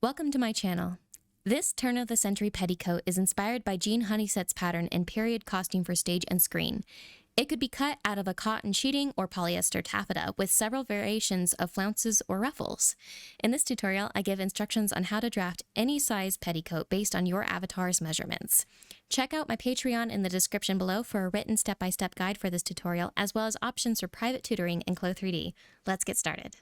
Welcome to my channel. This turn-of-the-century petticoat is inspired by Jean Hunnisett's pattern in period costume for stage and screen. It could be cut out of a cotton sheeting or polyester taffeta with several variations of flounces or ruffles. In this tutorial, I give instructions on how to draft any size petticoat based on your avatar's measurements. Check out my Patreon in the description below for a written step-by-step guide for this tutorial, as well as options for private tutoring in CLO3D. Let's get started.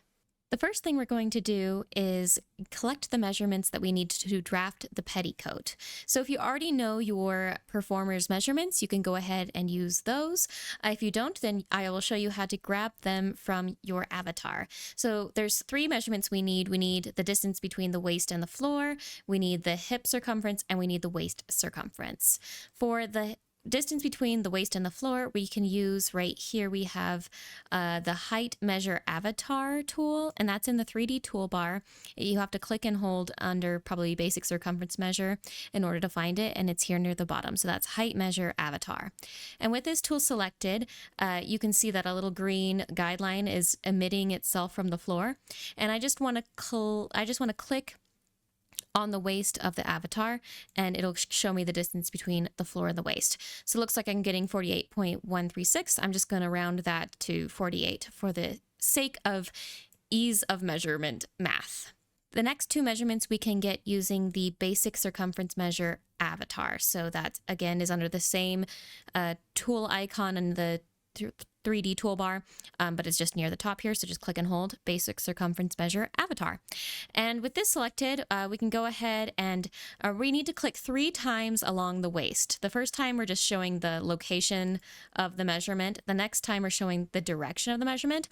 The first thing we're going to do is collect the measurements that we need to draft the petticoat. So if you already know your performer's measurements, you can go ahead and use those. If you don't, then I will show you how to grab them from your avatar. So there's three measurements we need. We need the distance between the waist and the floor, we need the hip circumference, and we need the waist circumference. For the distance between the waist and the floor, we can use right here. We have the height measure avatar tool, and that's in the 3D toolbar. You have to click and hold under probably basic circumference measure in order to find it, and it's here near the bottom. So that's height measure avatar. And with this tool selected, you can see that a little green guideline is emitting itself from the floor. And I just want to click on the waist of the avatar, and it'll show me the distance between the floor and the waist. So it looks like I'm getting 48.136. I'm just going to round that to 48 for the sake of ease of measurement math. The next two measurements we can get using the basic circumference measure avatar. So that again is under the same tool icon in the 3D toolbar, but it's just near the top here. So just click and hold basic circumference measure avatar. And with this selected, we can go ahead and we need to click 3 times along the waist. The first time we're just showing the location of the measurement. The next time we're showing the direction of the measurement.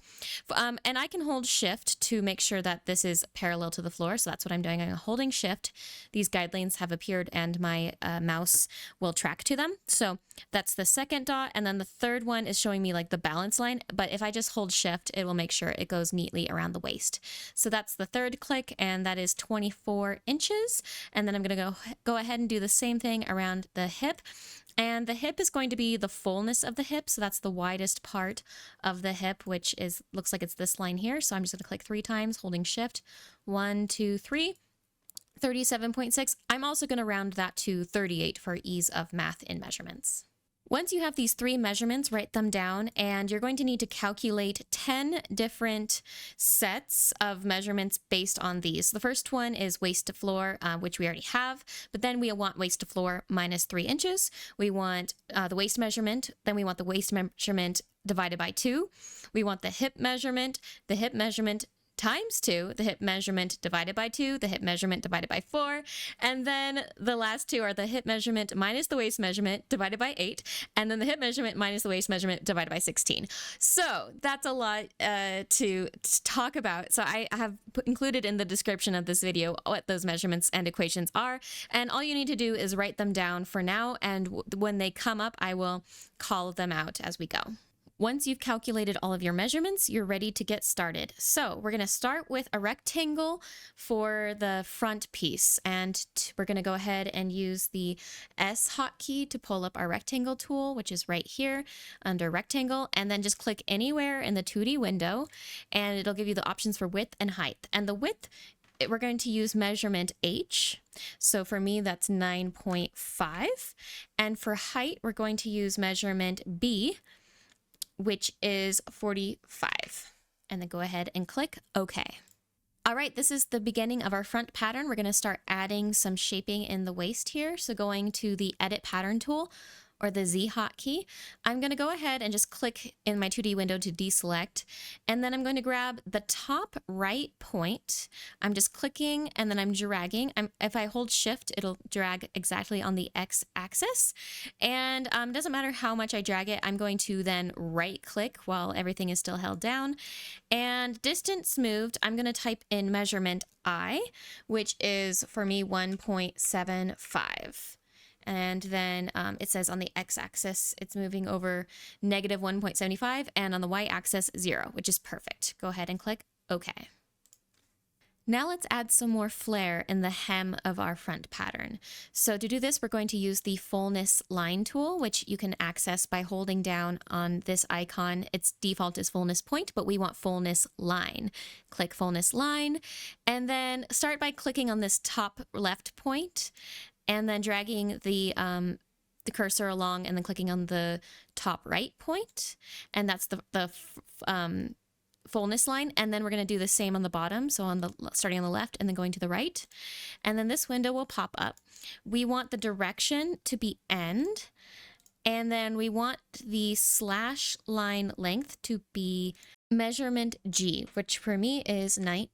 And I can hold shift to make sure that this is parallel to the floor. So that's what I'm doing. I'm holding shift. These guidelines have appeared and my mouse will track to them. So that's the second dot. And then the third one is showing me like the balance line, but if I just hold shift, it will make sure it goes neatly around the waist. So that's the third click, and that is 24 inches. And then I'm going to go ahead and do the same thing around the hip. And the hip is going to be the fullness of the hip. So that's the widest part of the hip, which looks like it's this line here. So I'm just going to click 3 times, holding shift. 1, 2, 3. 37.6. I'm also going to round that to 38 for ease of math in measurements. Once you have these 3 measurements, write them down, and you're going to need to calculate 10 different sets of measurements based on these. The first one is waist to floor, which we already have, but then we want waist to floor minus 3 inches. We want the waist measurement, then we want the waist measurement divided by 2. We want the hip measurement times 2, the hip measurement divided by 2, the hip measurement divided by 4, and then the last 2 are the hip measurement minus the waist measurement divided by 8, and then the hip measurement minus the waist measurement divided by 16. So that's a lot to talk about. So I have included in the description of this video what those measurements and equations are, and all you need to do is write them down for now, and when they come up, I will call them out as we go. Once you've calculated all of your measurements, you're ready to get started. So we're going to start with a rectangle for the front piece, and we're going to go ahead and use the S hotkey to pull up our rectangle tool, which is right here under rectangle, and then just click anywhere in the 2D window, and it'll give you the options for width and height. And the width, we're going to use measurement H. So for me, that's 9.5. And for height, we're going to use measurement B, which is 45. And then go ahead and click OK. All right, this is the beginning of our front pattern. We're going to start adding some shaping in the waist here. So going to the Edit Pattern tool, or the Z hotkey, I'm going to go ahead and just click in my 2D window to deselect, and then I'm going to grab the top right point. I'm just clicking and then I'm dragging. If I hold shift, it'll drag exactly on the X axis, and doesn't matter how much I drag it, I'm going to then right click while everything is still held down, and distance moved, I'm going to type in measurement I, which is for me 1.75. And then it says on the x-axis, it's moving over negative 1.75, and on the y-axis, 0, which is perfect. Go ahead and click OK. Now let's add some more flare in the hem of our front pattern. So to do this, we're going to use the fullness line tool, which you can access by holding down on this icon. Its default is fullness point, but we want fullness line. Click fullness line, and then start by clicking on this top left point, and then dragging the cursor along, and then clicking on the top right point, and that's the fullness line. And then we're going to do the same on the bottom, so on the starting on the left and then going to the right, and then this window will pop up. We want the direction to be end, and then we want the slash line length to be measurement G, which for me is 19.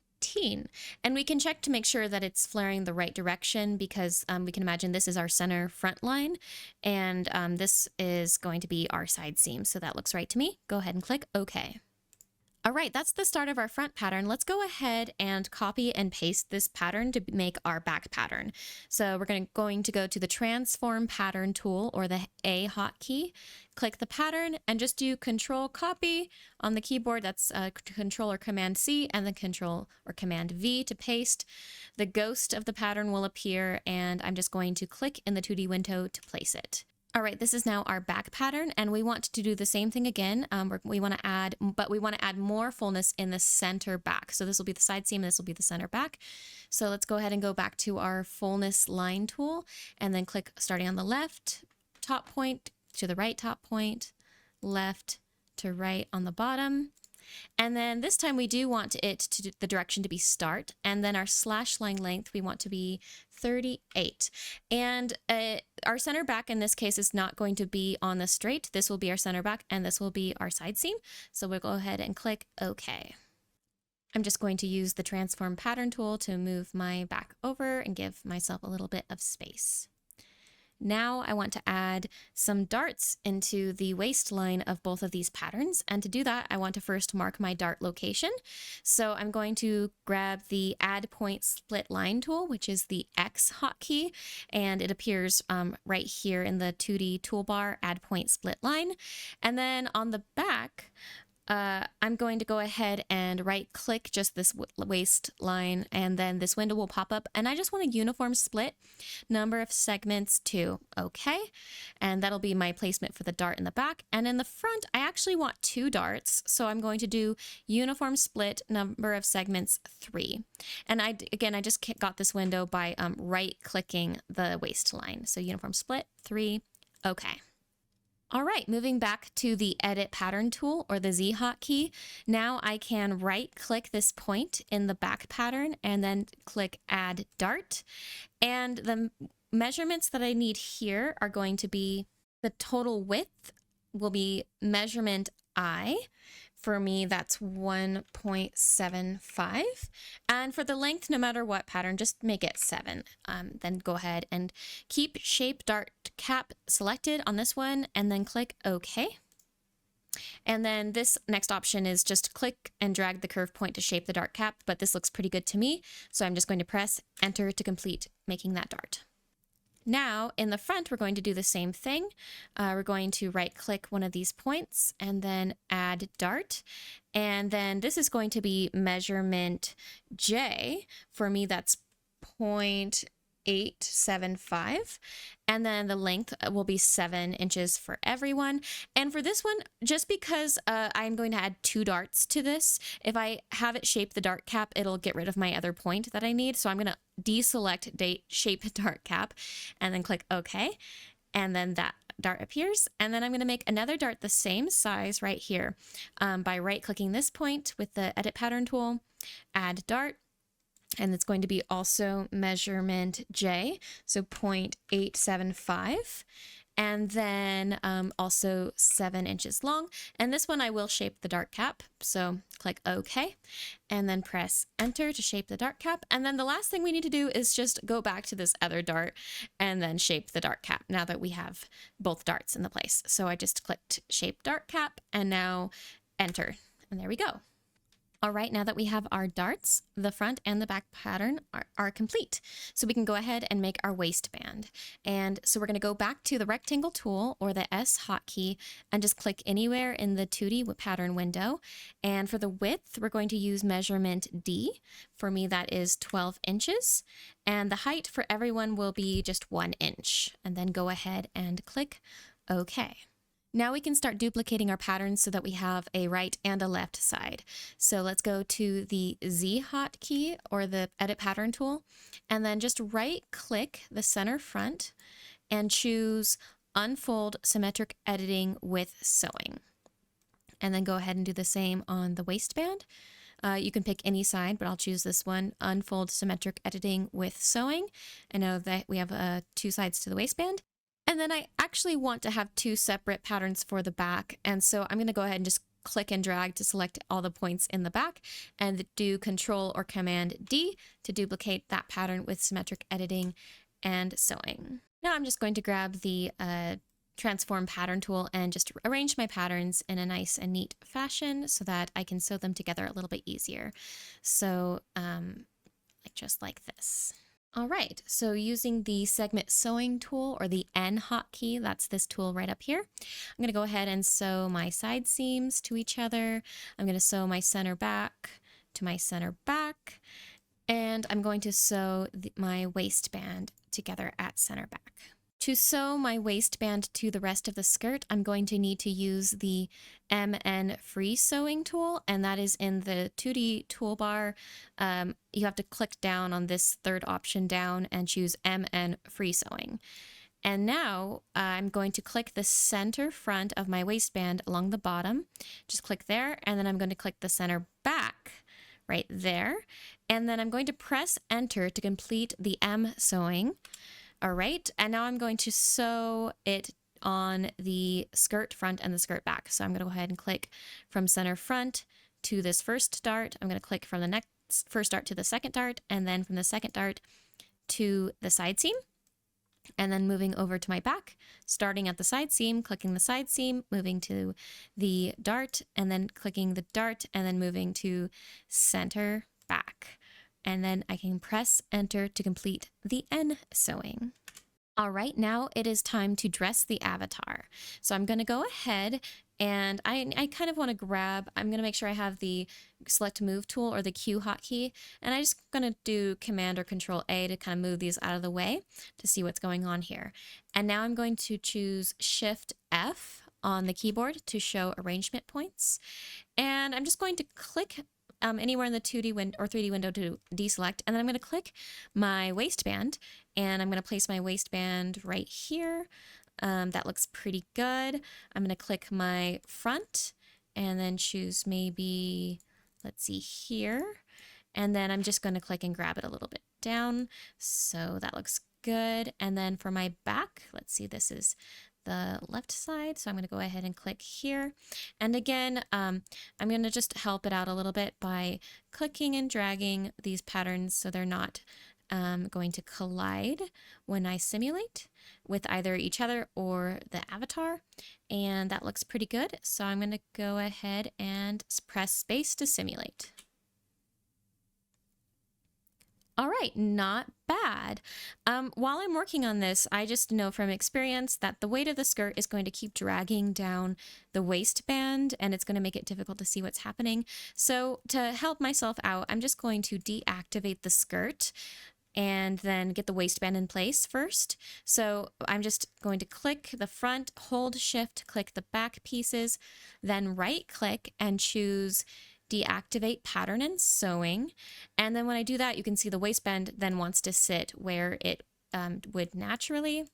And we can check to make sure that it's flaring the right direction, because we can imagine this is our center front line, and this is going to be our side seam, so that looks right to me. Go ahead and click OK. All right, that's the start of our front pattern. Let's go ahead and copy and paste this pattern to make our back pattern. So we're going to go to the Transform Pattern tool, or the A hotkey, click the pattern, and just do Control Copy on the keyboard. That's Control or Command C, and then Control or Command V to paste. The ghost of the pattern will appear, and I'm just going to click in the 2D window to place it. All right, this is now our back pattern, and we want to do the same thing again. We want to add more fullness in the center back. So this will be the side seam, and this will be the center back. So let's go ahead and go back to our fullness line tool, and then click starting on the left top point to the right top point, left to right on the bottom. And then this time we do want the direction to be start, and then our slash line length we want to be 38. And our center back in this case is not going to be on the straight. This will be our center back, and this will be our side seam. So we'll go ahead and click OK. I'm just going to use the Transform Pattern tool to move my back over and give myself a little bit of space. Now I want to add some darts into the waistline of both of these patterns, and to do that I want to first mark my dart location. So I'm going to grab the Add Point Split Line tool, which is the X hotkey, and it appears right here in the 2D toolbar, Add Point Split Line. And then on the back, I'm going to go ahead and right click just this waistline, and then this window will pop up, and I just want a uniform split, number of segments to OK, and that'll be my placement for the dart in the back. And in the front I actually want 2 darts, so I'm going to do uniform split, number of segments 3. And I just got this window by right clicking the waistline, so uniform split 3, OK. All right, moving back to the Edit Pattern tool, or the Z hotkey. Now I can right-click this point in the back pattern and then click Add Dart. And the measurements that I need here are going to be the total width will be measurement I. For me, that's 1.75. And for the length, no matter what pattern, just make it 7. Then go ahead and keep Shape Dart Cap selected on this one, and then click OK. And then this next option is just click and drag the curve point to shape the dart cap, but this looks pretty good to me, so I'm just going to press Enter to complete making that dart. Now in the front, we're going to do the same thing. We're going to right click one of these points and then add dart. And then this is going to be measurement J. For me, that's 0.875. And then the length will be 7 inches for everyone. And for this one, just because I'm going to add 2 darts to this, if I have it shape the dart cap, it'll get rid of my other point that I need. So I'm going to deselect shape dart cap and then click OK. And then that dart appears. And then I'm going to make another dart the same size right here by right clicking this point with the Edit Pattern tool, add dart. And it's going to be also measurement J, so 0.875, and then also 7 inches long. And this one I will shape the dart cap, so click OK, and then press Enter to shape the dart cap. And then the last thing we need to do is just go back to this other dart and then shape the dart cap now that we have both darts in the place. So I just clicked Shape Dart Cap, and now Enter, and there we go. All right, now that we have our darts, the front and the back pattern are complete. So we can go ahead and make our waistband. And so we're going to go back to the rectangle tool or the S hotkey and just click anywhere in the 2D pattern window. And for the width, we're going to use measurement D. For me, that is 12 inches. And the height for everyone will be just 1 inch. And then go ahead and click OK. Now we can start duplicating our patterns so that we have a right and a left side. So let's go to the Z hotkey or the edit pattern tool, and then just right click the center front and choose unfold symmetric editing with sewing. And then go ahead and do the same on the waistband. You can pick any side, but I'll choose this one, unfold symmetric editing with sewing. I know that we have 2 sides to the waistband. And then I actually want to have 2 separate patterns for the back. And so I'm going to go ahead and just click and drag to select all the points in the back and do Control or Command D to duplicate that pattern with symmetric editing and sewing. Now I'm just going to grab the transform pattern tool and just arrange my patterns in a nice and neat fashion so that I can sew them together a little bit easier. So just like this. All right, so using the segment sewing tool or the N hotkey, that's this tool right up here, I'm going to go ahead and sew my side seams to each other. I'm going to sew my center back to my center back, and I'm going to sew my waistband together at center back. To sew my waistband to the rest of the skirt, I'm going to need to use the MN free sewing tool, and that is in the 2D toolbar. You have to click down on this third option down and choose MN free sewing. And now I'm going to click the center front of my waistband along the bottom. Just click there, and then I'm going to click the center back right there. And then I'm going to press enter to complete the M sewing. All right, and now I'm going to sew it on the skirt front and the skirt back. So I'm going to go ahead and click from center front to this first dart. I'm going to click from the next first dart to the second dart, and then from the second dart to the side seam. And then moving over to my back, starting at the side seam, clicking the side seam, moving to the dart, and then clicking the dart, and then moving to center back. And then I can press enter to complete the N sewing. All right, now it is time to dress the avatar. So I'm going to go ahead and I kind of want to grab, I'm going to make sure I have the select move tool or the Q hotkey, and I'm just going to do Command or Control A to kind of move these out of the way to see what's going on here. And now I'm going to choose Shift F on the keyboard to show arrangement points. And I'm just going to click anywhere in the 2D or 3D window to deselect, and then I'm going to click my waistband, and I'm going to place my waistband right here. That looks pretty good. I'm going to click my front and then choose maybe, let's see here, and then I'm just going to click and grab it a little bit down. So that looks good. And then for my back, let's see, this is the left side, so I'm going to go ahead and click here. And again, I'm going to just help it out a little bit by clicking and dragging these patterns so they're not going to collide when I simulate with either each other or the avatar. And that looks pretty good. So I'm going to go ahead and press space to simulate. All right, not bad. While I'm working on this, I just know from experience that the weight of the skirt is going to keep dragging down the waistband, and it's going to make it difficult to see what's happening. So to help myself out, I'm just going to deactivate the skirt and then get the waistband in place first. So I'm just going to click the front, hold Shift, click the back pieces, then right click and choose Deactivate Pattern and Sewing. And then when I do that, you can see the waistband then wants to sit where it would naturally.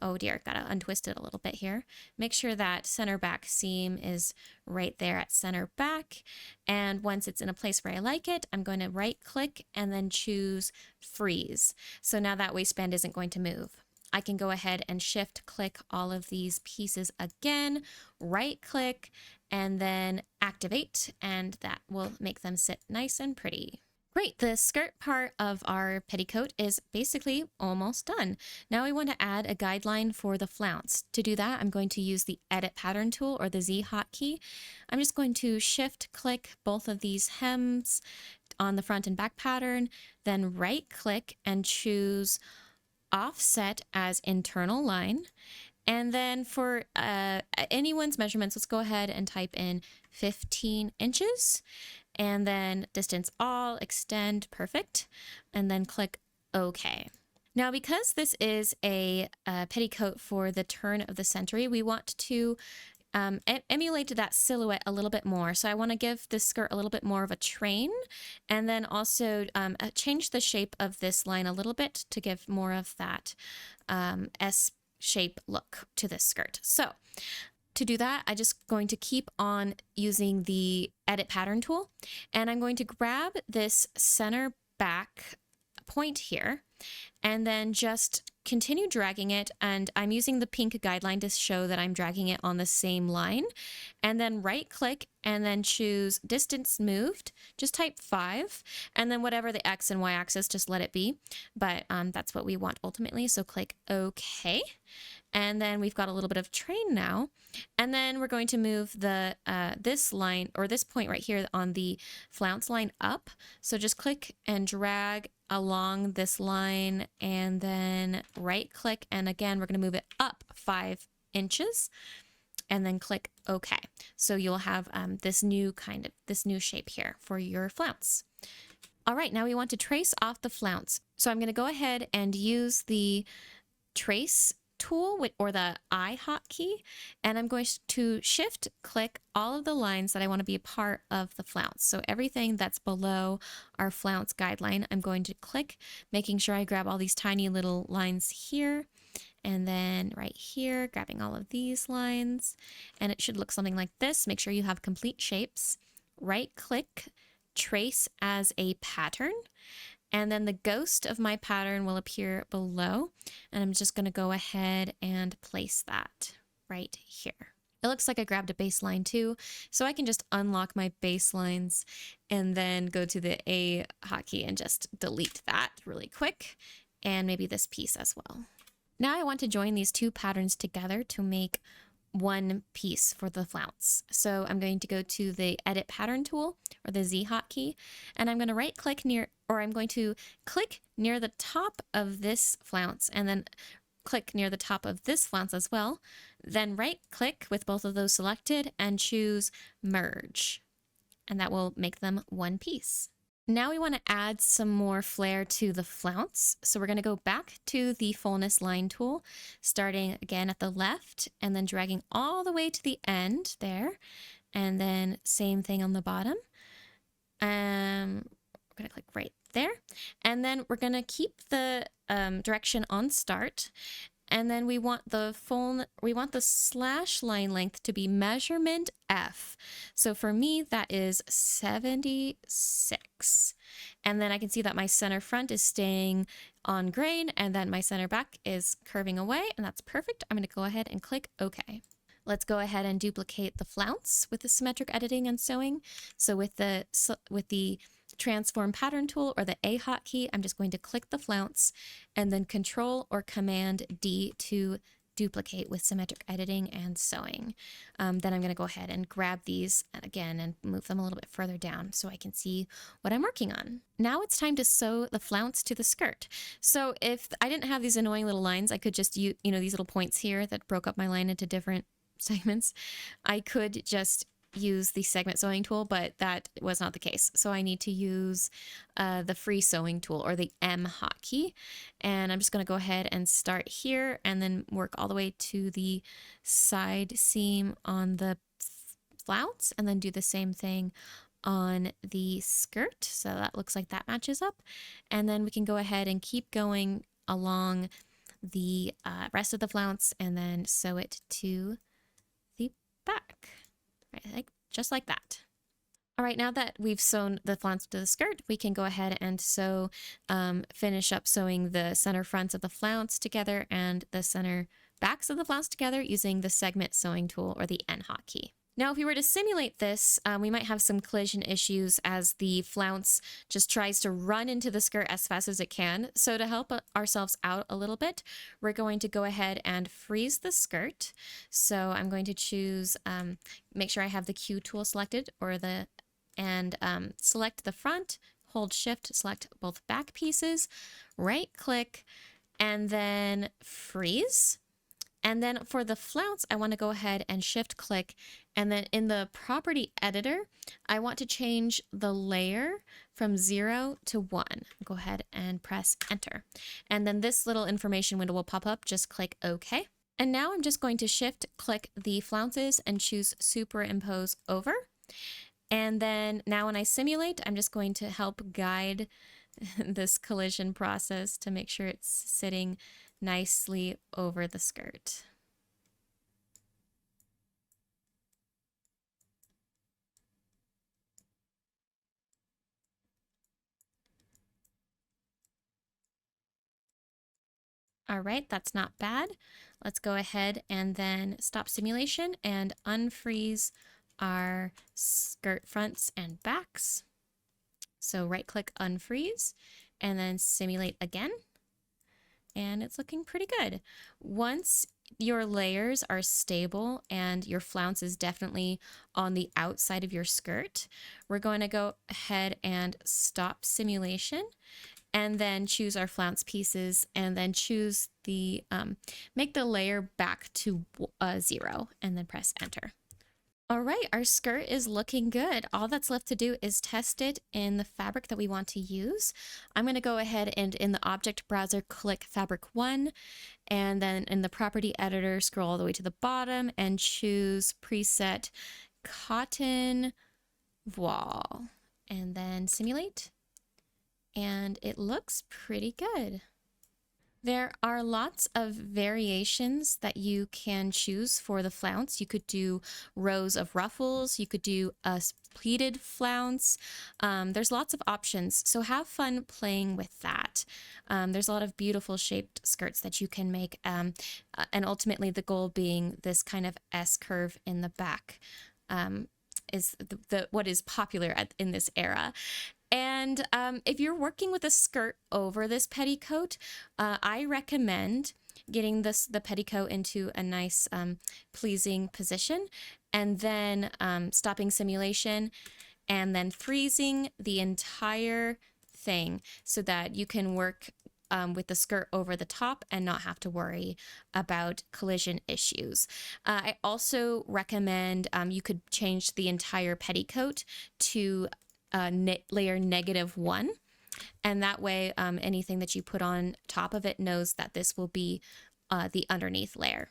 Oh dear, gotta untwist it a little bit here. Make sure that center back seam is right there at center back. And once it's in a place where I like it, I'm going to right click and then choose Freeze. So now that waistband isn't going to move. I can go ahead and shift click all of these pieces again, right click, and then activate, and that will make them sit nice and pretty. Great, the skirt part of our petticoat is basically almost done. Now we want to add a guideline for the flounce. To do that, I'm going to use the Edit Pattern tool, or the Z hotkey. I'm just going to shift-click both of these hems on the front and back pattern, then right-click and choose Offset as Internal Line. And then for anyone's measurements, let's go ahead and type in 15 inches. And then distance all, extend, perfect. And then click OK. Now, because this is a petticoat for the turn of the century, we want to emulate that silhouette a little bit more. So I want to give this skirt a little bit more of a train, and then also change the shape of this line a little bit to give more of that S shape look to this skirt. So to do that, I'm just going to keep on using the Edit Pattern tool, and I'm going to grab this center back point here and then just continue dragging it, and I'm using the pink guideline to show that I'm dragging it on the same line, and then right click and then choose distance moved, just type 5, and then whatever the X and Y axis, just let it be, but that's what we want ultimately, so click OK. And then we've got a little bit of train now, and then we're going to move the this line, or this point right here on the flounce line, up. So just click and drag along this line, and then right click, and again we're going to move it up 5 inches, and then click OK. So you'll have this new shape here for your flounce. All right, now we want to trace off the flounce. So I'm going to go ahead and use the trace tool, or the I hotkey, and I'm going to shift click all of the lines that I want to be a part of the flounce. So everything that's below our flounce guideline, I'm going to click, making sure I grab all these tiny little lines here, and then right here, grabbing all of these lines, and it should look something like this. Make sure you have complete shapes. Right click, trace as a pattern, and then the ghost of my pattern will appear below, and I'm just going to go ahead and place that right here. It looks like I grabbed a baseline too, so I can just unlock my baselines and then go to the A hotkey and just delete that really quick, and maybe this piece as well. Now I want to join these two patterns together to make one piece for the flounce. So I'm going to go to the Edit Pattern tool, or the Z hotkey, and I'm going to right click near, or I'm going to click near the top of this flounce, and then click near the top of this flounce as well. Then right click with both of those selected and choose Merge, and that will make them one piece. Now we want to add some more flair to the flounce. So we're going to go back to the fullness line tool, starting again at the left and then dragging all the way to the end there. And then same thing on the bottom. We're going to click right there. And then we're going to keep the direction on start. And then we want the slash line length to be measurement F. So for me, that is 76. And then I can see that my center front is staying on grain, and then my center back is curving away, and that's perfect. I'm going to go ahead and click OK. Let's go ahead and duplicate the flounce with the symmetric editing and sewing. So with the transform pattern tool, or the A hotkey, I'm just going to click the flounce and then Control or Command D to duplicate with symmetric editing and sewing. Then I'm going to go ahead and grab these again and move them a little bit further down so I can see what I'm working on. Now it's time to sew the flounce to the skirt. So if I didn't have these annoying little lines, I could just use, these little points here that broke up my line into different segments. I could just use the segment sewing tool, but that was not the case. So I need to use the free sewing tool, or the M hotkey. And I'm just going to go ahead and start here and then work all the way to the side seam on the flounce, and then do the same thing on the skirt. So that looks like that matches up. And then we can go ahead and keep going along the rest of the flounce and then sew it to the back. Right, just like that. All right, now that we've sewn the flounce to the skirt, we can go ahead and finish up sewing the center fronts of the flounce together and the center backs of the flounce together using the segment sewing tool, or the N hotkey. Now, if we were to simulate this, we might have some collision issues as the flounce just tries to run into the skirt as fast as it can. So to help ourselves out a little bit, we're going to go ahead and freeze the skirt. So I'm going to choose, make sure I have the Q tool selected and select the front, hold shift, select both back pieces, right click, and then freeze. And then for the flounce, I want to go ahead and shift click. And then in the property editor, I want to change the layer from 0 to 1. Go ahead and press enter. And then this little information window will pop up. Just click OK. And now I'm just going to shift click the flounces and choose superimpose over. And then now when I simulate, I'm just going to help guide this collision process to make sure it's sitting nicely over the skirt. All right, that's not bad. Let's go ahead and then stop simulation and unfreeze our skirt fronts and backs. So right click unfreeze and then simulate again. And it's looking pretty good. Once your layers are stable and your flounce is definitely on the outside of your skirt, we're going to go ahead and stop simulation and then choose our flounce pieces and then choose the, make the layer back to 0 and then press enter. All right, our skirt is looking good. All that's left to do is test it in the fabric that we want to use. I'm going to go ahead and in the object browser, click fabric 1, and then in the property editor, scroll all the way to the bottom and choose preset cotton voile, and then simulate. And it looks pretty good. There are lots of variations that you can choose for the flounce. You could do rows of ruffles. You could do a pleated flounce. There's lots of options, so have fun playing with that. There's a lot of beautiful shaped skirts that you can make, and ultimately the goal being this kind of S curve in the back is what is popular in this era. And if you're working with a skirt over this petticoat, I recommend getting the petticoat into a nice pleasing position and then stopping simulation and then freezing the entire thing so that you can work with the skirt over the top and not have to worry about collision issues. I also recommend you could change the entire petticoat to layer -1, and that way anything that you put on top of it knows that this will be the underneath layer.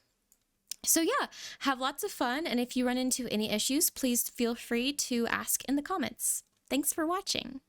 So yeah, have lots of fun, and if you run into any issues, please feel free to ask in the comments. Thanks for watching.